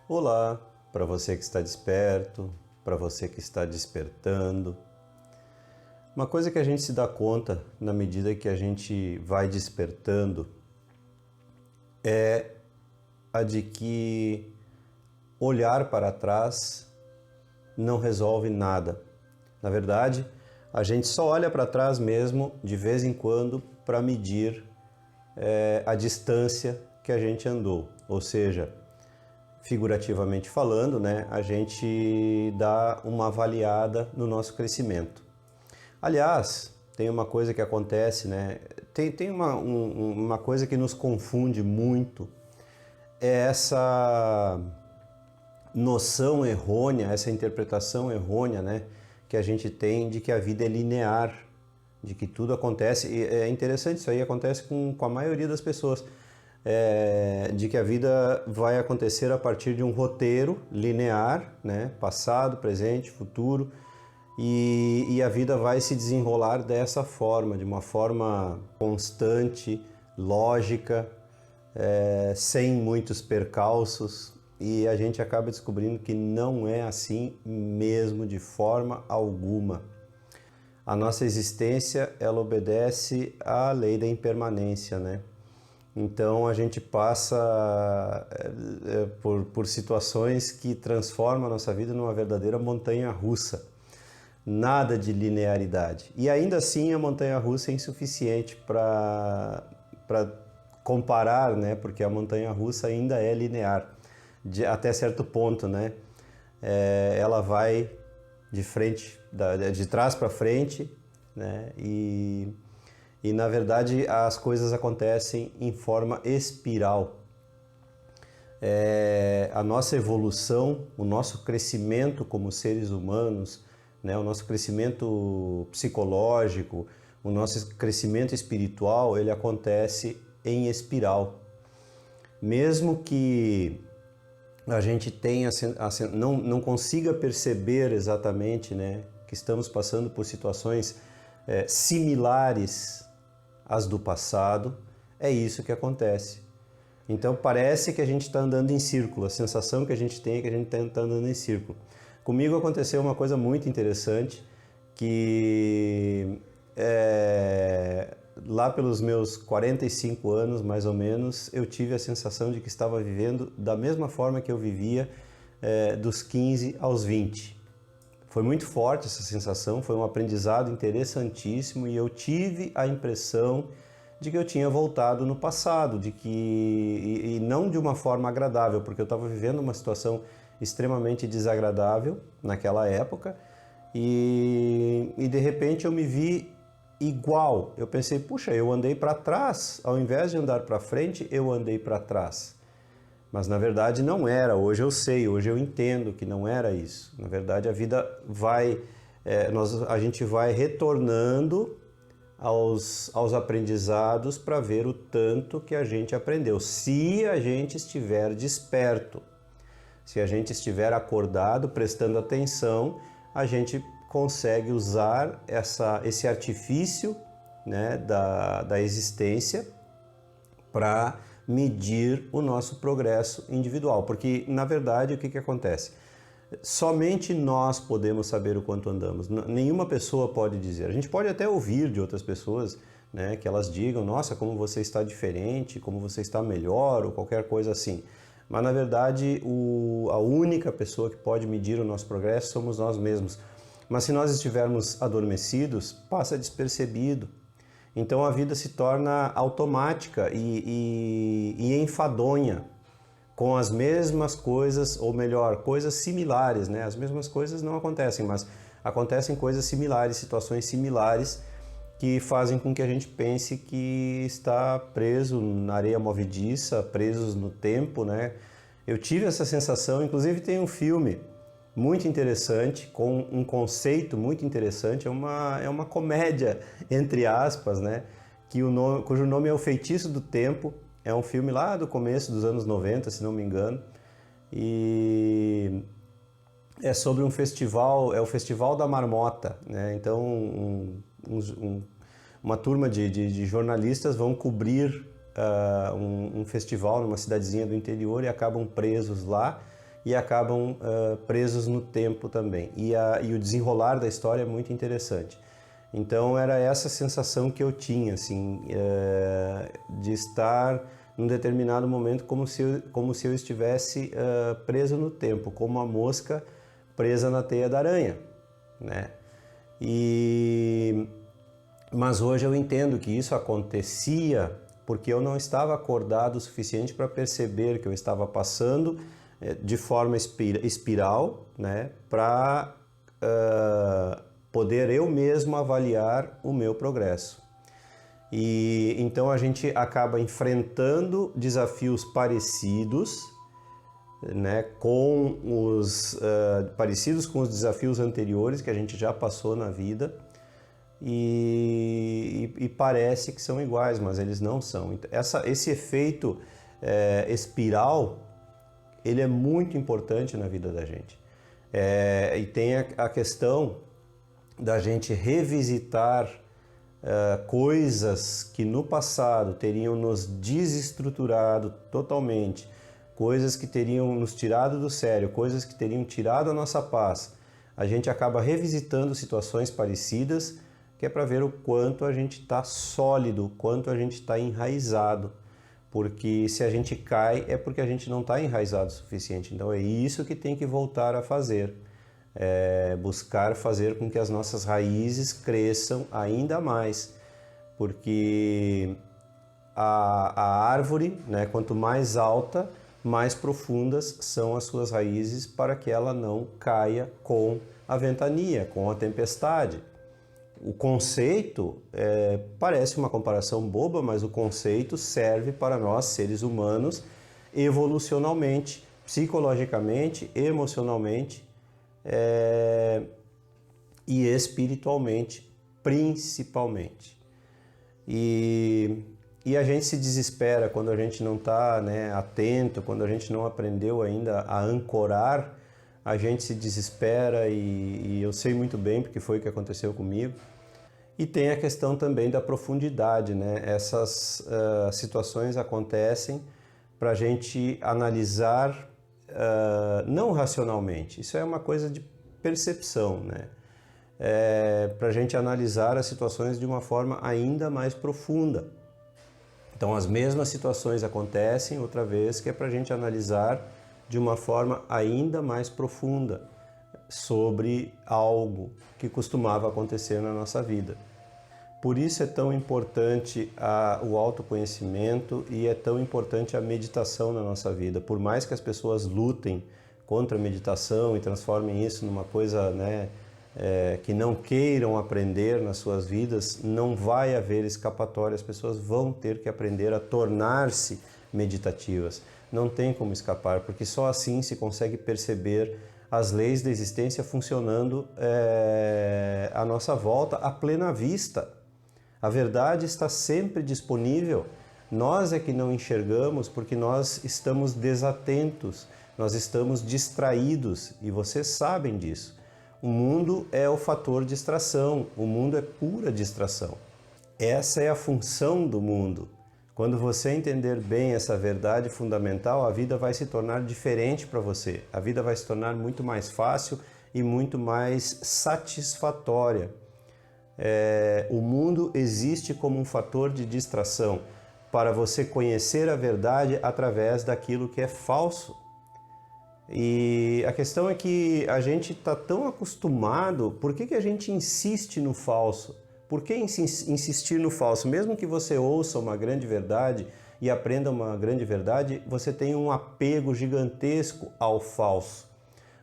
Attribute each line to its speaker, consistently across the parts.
Speaker 1: Olá, para você que está desperto, para você que está despertando. Uma coisa que a gente se dá conta na medida que a gente vai despertando é a de que olhar para trás não resolve nada. Na verdade, a gente só olha para trás mesmo de vez em quando para medir a distância que a gente andou, ou seja, figurativamente falando, né, a gente dá uma avaliada no nosso crescimento. Aliás, tem uma coisa que acontece, né, tem uma coisa que nos confunde muito, é essa noção errônea, essa interpretação errônea, né, que a gente tem de que a vida é linear, de que tudo acontece, e é interessante, isso aí acontece com a maioria das pessoas, de que a vida vai acontecer a partir de um roteiro linear, né? Passado, presente, futuro, e a vida vai se desenrolar dessa forma, de uma forma constante, lógica, sem muitos percalços, e a gente acaba descobrindo que não é assim mesmo de forma alguma. A nossa existência, ela obedece à lei da impermanência, né? Então a gente passa por situações que transformam a nossa vida numa verdadeira montanha-russa. Nada de linearidade. E ainda assim a montanha-russa é insuficiente para comparar, né? Porque a montanha-russa ainda é linear, até certo ponto, né? Ela vai de frente, de trás para frente, né? E na verdade as coisas acontecem em forma espiral. A nossa evolução, o nosso crescimento como seres humanos, né, o nosso crescimento psicológico, o nosso crescimento espiritual, ele acontece em espiral. Mesmo que a gente tenha, não consiga perceber exatamente, né, que estamos passando por situações similares às do passado, é isso que acontece. Então parece que a gente está andando em círculo, a sensação que a gente tem é que a gente está andando em círculo. Comigo aconteceu uma coisa muito interessante, que lá pelos meus 45 anos, mais ou menos, eu tive a sensação de que estava vivendo da mesma forma que eu vivia dos 15 aos 20. Foi muito forte essa sensação, foi um aprendizado interessantíssimo e eu tive a impressão de que eu tinha voltado no passado, e não de uma forma agradável, porque eu estava vivendo uma situação extremamente desagradável naquela época e de repente eu me vi igual. Eu pensei, puxa, eu andei para trás, ao invés de andar para frente, eu andei para trás. Mas na verdade não era, hoje eu sei, hoje eu entendo que não era isso. Na verdade a vida vai, a gente vai retornando aos aprendizados para ver o tanto que a gente aprendeu, se a gente estiver desperto. Se a gente estiver acordado, prestando atenção, a gente consegue usar esse artifício, né, da existência para medir o nosso progresso individual. Porque, na verdade, o que acontece? Somente nós podemos saber o quanto andamos. Nenhuma pessoa pode dizer. A gente pode até ouvir de outras pessoas, né, que elas digam, nossa, como você está diferente, como você está melhor, ou qualquer coisa assim. Mas, na verdade, a única pessoa que pode medir o nosso progresso somos nós mesmos. Mas se nós estivermos adormecidos, passa despercebido. Então a vida se torna automática e enfadonha, com as mesmas coisas, ou melhor, coisas similares, né? As mesmas coisas não acontecem, mas acontecem coisas similares, situações similares, que fazem com que a gente pense que está preso na areia movediça, presos no tempo, né? Eu tive essa sensação, inclusive tem um filme muito interessante, com um conceito muito interessante, é uma comédia, entre aspas, né? Cujo nome é O Feitiço do Tempo, é um filme lá do começo dos anos 90, se não me engano, e é sobre um festival, é o Festival da Marmota, né? Então uma turma de jornalistas vão cobrir um festival numa cidadezinha do interior e acabam presos lá. e acabam presos no tempo também. E o desenrolar da história é muito interessante. Então era essa sensação que eu tinha, assim, de estar num determinado momento como se eu estivesse preso no tempo, como uma mosca presa na teia da aranha, né? Mas hoje eu entendo que isso acontecia porque eu não estava acordado o suficiente para perceber que eu estava passando de forma espiral, né, para poder eu mesmo avaliar o meu progresso. E então a gente acaba enfrentando desafios parecidos, né, parecidos com os desafios anteriores que a gente já passou na vida, e parece que são iguais, mas eles não são. Então, esse efeito espiral, ele é muito importante na vida da gente. E tem a questão da gente revisitar coisas que no passado teriam nos desestruturado totalmente, coisas que teriam nos tirado do sério, coisas que teriam tirado a nossa paz. A gente acaba revisitando situações parecidas, que é para ver o quanto a gente está sólido, o quanto a gente está enraizado. Porque se a gente cai é porque a gente não está enraizado o suficiente. Então é isso que tem que voltar a fazer. Buscar fazer com que as nossas raízes cresçam ainda mais. Porque a árvore, né, quanto mais alta, mais profundas são as suas raízes para que ela não caia com a ventania, com a tempestade. O conceito parece uma comparação boba, mas o conceito serve para nós, seres humanos, evolucionalmente, psicologicamente, emocionalmente e espiritualmente, principalmente. E a gente se desespera quando a gente não está, né, atento, quando a gente não aprendeu ainda a ancorar, a gente se desespera e eu sei muito bem porque foi o que aconteceu comigo. E tem a questão também da profundidade, né? Essas situações acontecem para a gente analisar não racionalmente, isso é uma coisa de percepção, né? Para a gente analisar as situações de uma forma ainda mais profunda. Então as mesmas situações acontecem outra vez, que é para a gente analisar de uma forma ainda mais profunda sobre algo que costumava acontecer na nossa vida. Por isso é tão importante o autoconhecimento e é tão importante a meditação na nossa vida. Por mais que as pessoas lutem contra a meditação e transformem isso numa coisa, né, que não queiram aprender nas suas vidas, não vai haver escapatória. As pessoas vão ter que aprender a tornar-se meditativas. Não tem como escapar, porque só assim se consegue perceber as leis da existência funcionando à nossa volta, à plena vista. A verdade está sempre disponível. Nós é que não enxergamos porque nós estamos desatentos, nós estamos distraídos e vocês sabem disso. O mundo é o fator distração, o mundo é pura distração. Essa é a função do mundo. Quando você entender bem essa verdade fundamental, a vida vai se tornar diferente para você. A vida vai se tornar muito mais fácil e muito mais satisfatória. O mundo existe como um fator de distração para você conhecer a verdade através daquilo que é falso. E a questão é que a gente está tão acostumado, por que a gente insiste no falso? Por que insistir no falso? Mesmo que você ouça uma grande verdade e aprenda uma grande verdade, você tem um apego gigantesco ao falso.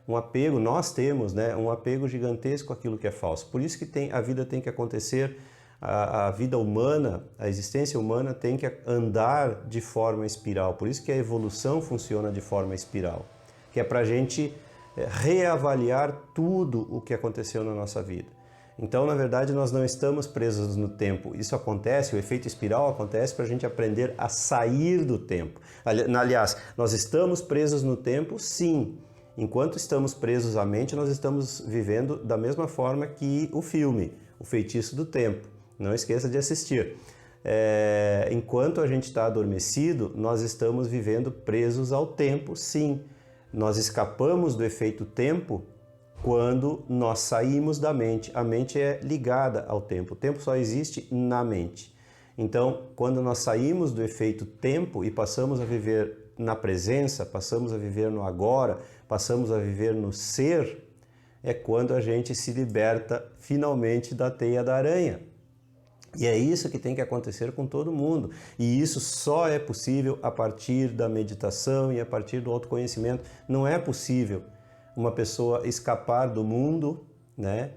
Speaker 1: Um apego, nós temos, né, um apego gigantesco àquilo que é falso. Por isso que a vida tem que acontecer, a vida humana, a existência humana tem que andar de forma espiral. Por isso que a evolução funciona de forma espiral, que é para a gente reavaliar tudo o que aconteceu na nossa vida. Então, na verdade, nós não estamos presos no tempo. Isso acontece, o efeito espiral acontece para a gente aprender a sair do tempo. Aliás, nós estamos presos no tempo, sim. Enquanto estamos presos à mente, nós estamos vivendo da mesma forma que o filme, O Feitiço do Tempo. Não esqueça de assistir. Enquanto a gente está adormecido, nós estamos vivendo presos ao tempo, sim. Nós escapamos do efeito tempo quando nós saímos da mente. A mente é ligada ao tempo. O tempo só existe na mente. Então, quando nós saímos do efeito tempo e passamos a viver na presença, passamos a viver no agora, passamos a viver no ser, é quando a gente se liberta finalmente da teia da aranha. E é isso que tem que acontecer com todo mundo. E isso só é possível a partir da meditação e a partir do autoconhecimento. Não é possível uma pessoa escapar do mundo, né?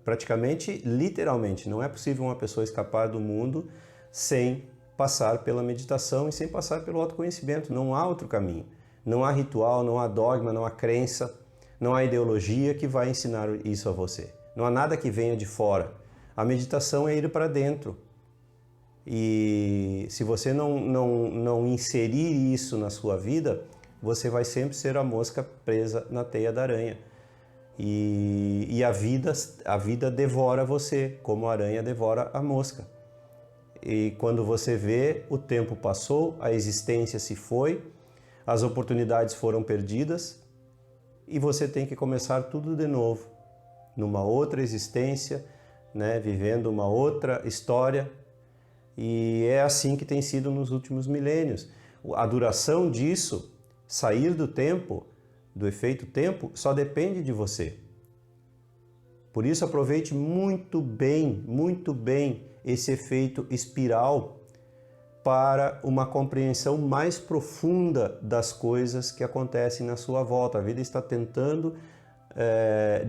Speaker 1: Praticamente, literalmente, não é possível uma pessoa escapar do mundo sem passar pela meditação e sem passar pelo autoconhecimento. Não há outro caminho. Não há ritual, não há dogma, não há crença, não há ideologia que vai ensinar isso a você. Não há nada que venha de fora. A meditação é ir para dentro. E se você não inserir isso na sua vida, você vai sempre ser a mosca presa na teia da aranha. E a vida devora você, como a aranha devora a mosca. E quando você vê, o tempo passou, a existência se foi, as oportunidades foram perdidas e você tem que começar tudo de novo, numa outra existência, né, vivendo uma outra história. E é assim que tem sido nos últimos milênios. A duração disso, sair do tempo, do efeito tempo, só depende de você. Por isso, aproveite muito bem esse efeito espiral para uma compreensão mais profunda das coisas que acontecem na sua volta. A vida está tentando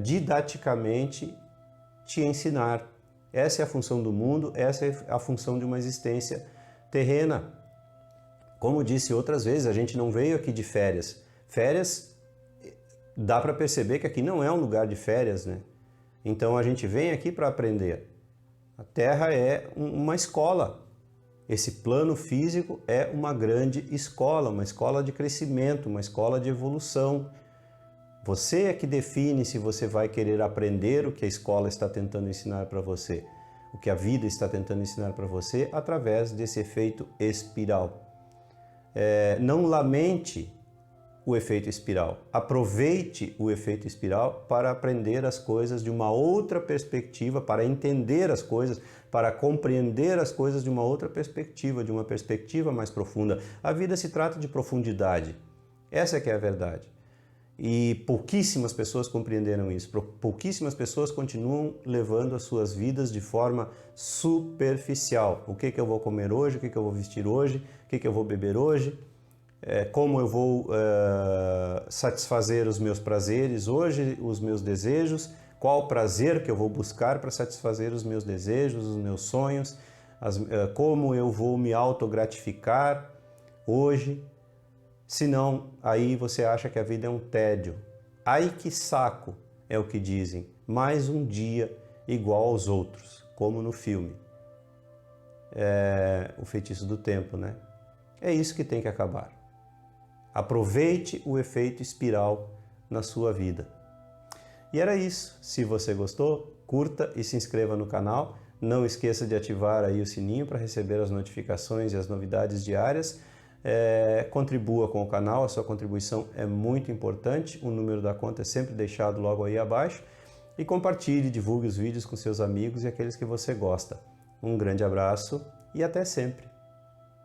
Speaker 1: didaticamente te ensinar. Essa é a função do mundo, essa é a função de uma existência terrena. Como disse outras vezes, a gente não veio aqui de férias. Férias, dá para perceber que aqui não é um lugar de férias, né? Então a gente vem aqui para aprender. A Terra é uma escola. Esse plano físico é uma grande escola, uma escola de crescimento, uma escola de evolução. Você é que define se você vai querer aprender o que a escola está tentando ensinar para você, o que a vida está tentando ensinar para você através desse efeito espiral. Não lamente o efeito espiral, aproveite o efeito espiral para aprender as coisas de uma outra perspectiva, para entender as coisas, para compreender as coisas de uma outra perspectiva, de uma perspectiva mais profunda. A vida se trata de profundidade, essa é que é a verdade. E pouquíssimas pessoas compreenderam isso, pouquíssimas pessoas continuam levando as suas vidas de forma superficial. O que eu vou comer hoje, o que eu vou vestir hoje, o que eu vou beber hoje, como eu vou satisfazer os meus prazeres hoje, os meus desejos, qual prazer que eu vou buscar para satisfazer os meus desejos, os meus sonhos, como eu vou me autogratificar hoje. Senão, aí você acha que a vida é um tédio. Ai que saco, é o que dizem. Mais um dia igual aos outros, como no filme. O Feitiço do Tempo, né? É isso que tem que acabar. Aproveite o efeito espiral na sua vida. E era isso. Se você gostou, curta e se inscreva no canal. Não esqueça de ativar aí o sininho para receber as notificações e as novidades diárias. Contribua com o canal, a sua contribuição é muito importante, o número da conta é sempre deixado logo aí abaixo, e compartilhe, divulgue os vídeos com seus amigos e aqueles que você gosta. Um grande abraço e até sempre!